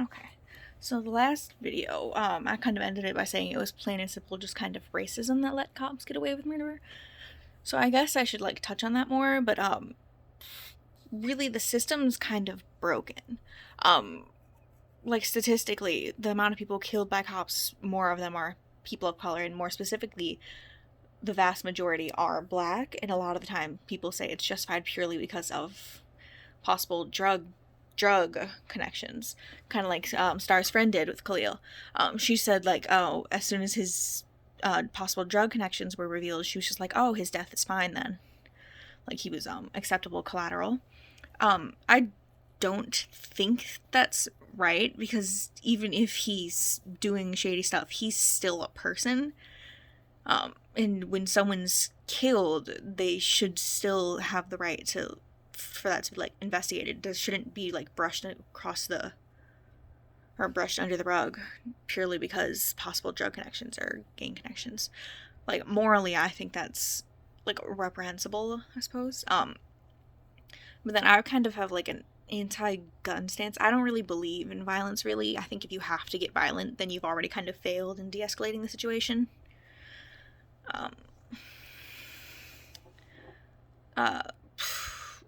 Okay. So the last video, I kind of ended it by saying it was plain and simple just kind of racism that let cops get away with murder. So I guess I should like touch on that more, but really the system's kind of broken. Um like statistically, the amount of people killed by cops, more of them are people of color, and more specifically, the vast majority are black, and a lot of the time people say it's justified purely because of possible drug connections, kind of like Star's friend did with Khalil. She said like, oh, as soon as his possible drug connections were revealed, she was just like, oh, his death is fine then, like he was acceptable collateral. I don't think that's right, because even if he's doing shady stuff, he's still a person. And when someone's killed, they should still have the right to for that to be like investigated. This shouldn't be like brushed across the or brushed under the rug purely because possible drug connections or gang connections. Like morally, I think that's like reprehensible, I suppose. But then I kind of have like an anti-gun stance. I don't really believe in violence. Really, I think if you have to get violent, then you've already kind of failed in de-escalating the situation. Um, uh,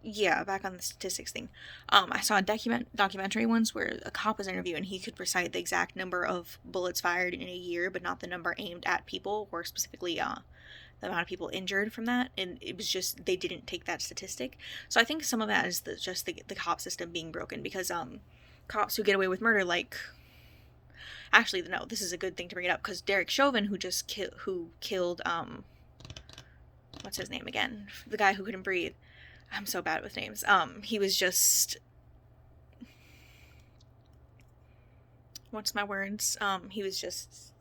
yeah, back on the statistics thing. I saw a documentary once where a cop was interviewed and he could recite the exact number of bullets fired in a year, but not the number aimed at people, or specifically the amount of people injured from that. And it was just they didn't take that statistic. So I think some of that is just the cop system being broken, because cops who get away with murder, like, actually no, this is a good thing to bring it up, because Derek Chauvin, who killed what's his name again, the guy who couldn't breathe. I'm so bad with names. He was just, what's my words? He was just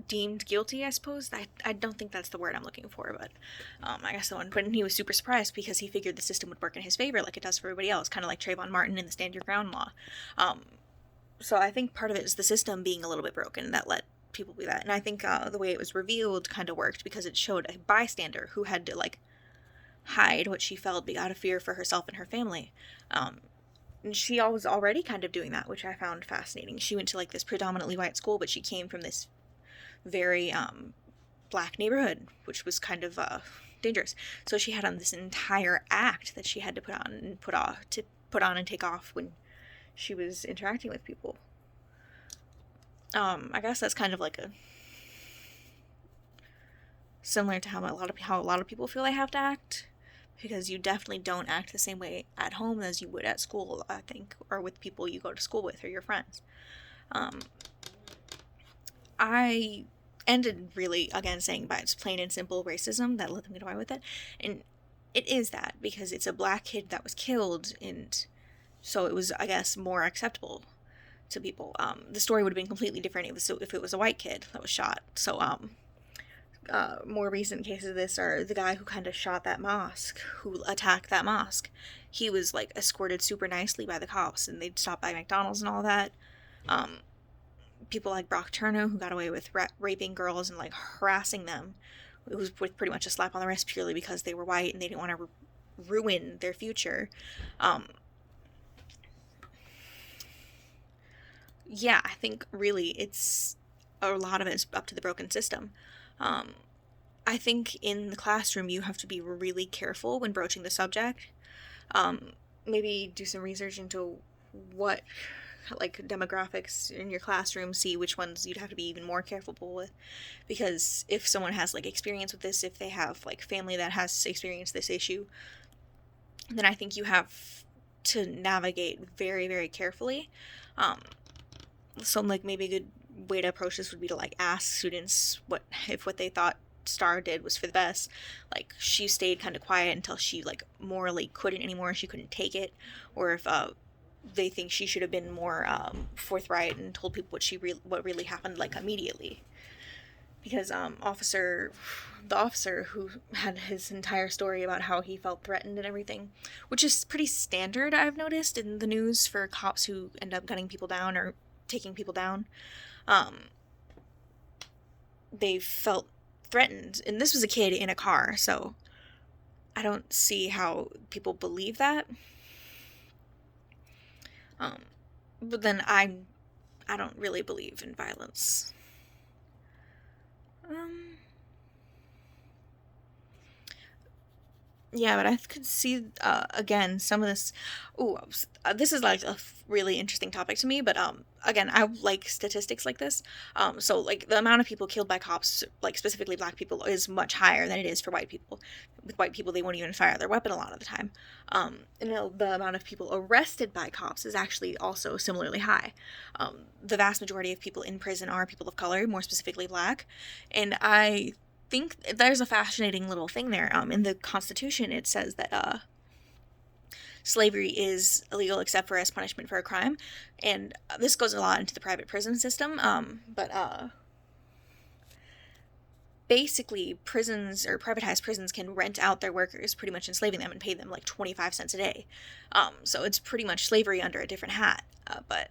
deemed guilty, I suppose. I don't think that's the word I'm looking for, but I guess the one. But he was super surprised because he figured the system would work in his favor like it does for everybody else, kind of like Trayvon Martin in the Stand Your Ground law. So I think part of it is the system being a little bit broken that let people be that. And I think the way it was revealed kind of worked, because it showed a bystander who had to like hide what she felt out of fear for herself and her family. And she was already kind of doing that, which I found fascinating. She went to like this predominantly white school, but she came from this very black neighborhood, which was kind of dangerous. So she had on this entire act that she had to put on and take off when she was interacting with people. I guess that's kind of like a similar to how a lot of people feel they have to act, because you definitely don't act the same way at home as you would at school, I think, or with people you go to school with or your friends. I ended really again saying by it's plain and simple racism that let them get away with it, and it is that because it's a black kid that was killed, and so it was, I guess, more acceptable to people. The story would have been completely different if it was a white kid that was shot. So more recent cases of this are the guy who kind of shot that mosque, who attacked that mosque. He was like escorted super nicely by the cops, and they'd stop by McDonald's and all that. People like Brock Turner, who got away with raping girls and like harassing them, it was with pretty much a slap on the wrist purely because they were white and they didn't want to ruin their future. Yeah, I think really it's a lot of it is up to the broken system. I think in the classroom you have to be really careful when broaching the subject. Maybe do some research into what like demographics in your classroom, see which ones you'd have to be even more careful with, because if someone has like experience with this, if they have like family that has experienced this issue, then I think you have to navigate very, very carefully. So like maybe a good way to approach this would be to like ask students what they thought Star did was for the best. Like she stayed kind of quiet until she like morally couldn't anymore, she couldn't take it, or if they think she should have been more forthright and told people what really happened like immediately. Because the officer who had his entire story about how he felt threatened and everything, which is pretty standard, I've noticed in the news for cops who end up gunning people down or taking people down. They felt threatened, and this was a kid in a car, so I don't see how people believe that. But then I don't really believe in violence. Um, Yeah, but I could see again some of this. Oh, this is like a really interesting topic to me. But again, I like statistics like this. So like the amount of people killed by cops, like specifically black people, is much higher than it is for white people. With white people, they won't even fire their weapon a lot of the time. And the amount of people arrested by cops is actually also similarly high. The vast majority of people in prison are people of color, more specifically black, and I think there's a fascinating little thing there. In the Constitution, it says that slavery is illegal except for as punishment for a crime, and this goes a lot into the private prison system. But basically, prisons or privatized prisons can rent out their workers, pretty much enslaving them, and pay them like 25 cents a day. So it's pretty much slavery under a different hat. But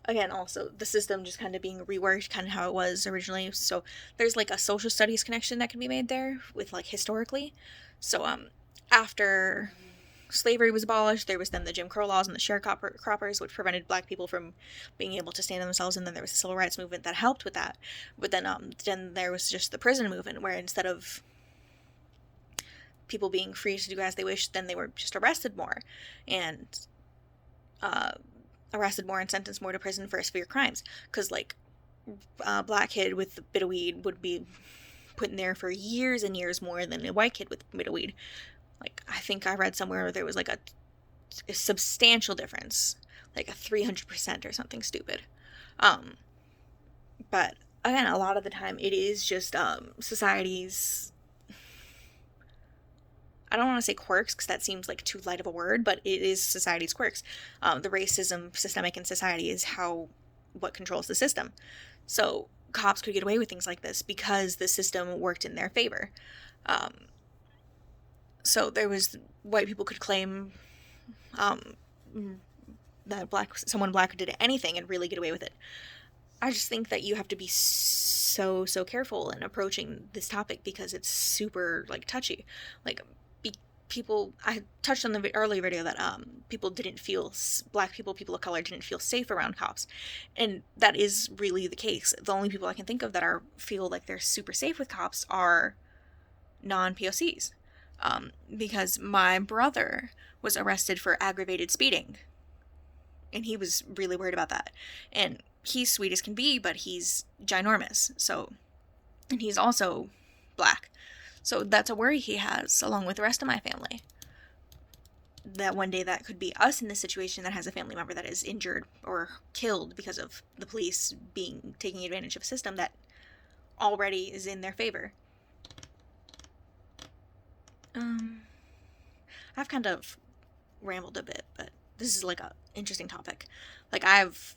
again, also the system just kind of being reworked, kind of how it was originally. So there's like a social studies connection that can be made there with like historically. So after slavery was abolished, there was then the Jim Crow laws and the sharecroppers, which prevented black people from being able to stand on themselves, and then there was the civil rights movement that helped with that. But then there was just the prison movement, where instead of people being free to do as they wished, then they were just arrested more, and arrested more and sentenced more to prison for severe crimes. Because like a black kid with a bit of weed would be put in there for years and years more than a white kid with a bit of weed. Like I think I read somewhere where there was like a substantial difference, like a 300% or something stupid. But again, a lot of the time it is just society's, I don't want to say quirks because that seems like too light of a word, but it is society's quirks. The racism systemic in society is what controls the system. So cops could get away with things like this because the system worked in their favor. So there was white people could claim that someone black did anything and really get away with it. I just think that you have to be so careful in approaching this topic because it's super like touchy. Like people, I touched on the earlier video that black people of color didn't feel safe around cops, and that is really the case. The only people I can think of that feel like they're super safe with cops are non-POCs, because my brother was arrested for aggravated speeding, and he was really worried about that. And he's sweet as can be, but he's ginormous. So, and he's also black. So that's a worry he has, along with the rest of my family. That one day that could be us in this situation that has a family member that is injured or killed because of the police taking advantage of a system that already is in their favor. I've kind of rambled a bit, but this is like a interesting topic. Like I have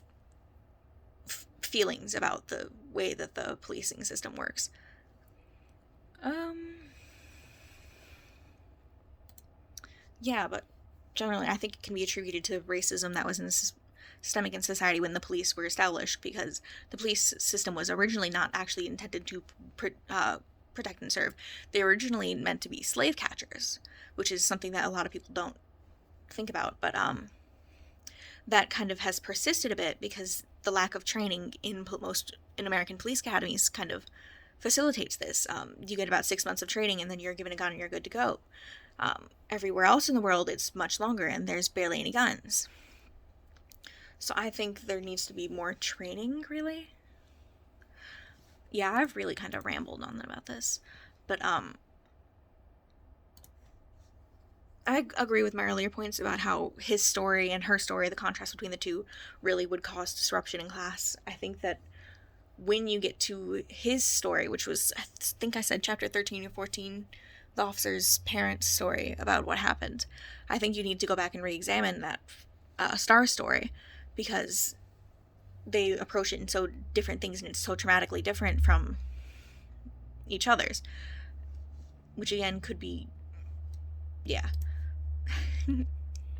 feelings about the way that the policing system works. Yeah, but generally I think it can be attributed to racism that was systemic in society when the police were established, because the police system was originally not actually intended to protect and serve. They were originally meant to be slave catchers, which is something that a lot of people don't think about, but that kind of has persisted a bit because the lack of training in American police academies kind of facilitates this. You get about 6 months of training and then you're given a gun and you're good to go. Everywhere else in the world it's much longer and there's barely any guns. So I think there needs to be more training, really. Yeah, I've really kind of rambled on about this, but I agree with my earlier points about how his story and her story, the contrast between the two, really would cause disruption in class. I think that when you get to his story, which was, I think I said chapter 13 or 14, the officer's parents' story about what happened, I think you need to go back and re-examine that Star story, because they approach it in so different things and it's so dramatically different from each other's, which again could be, yeah.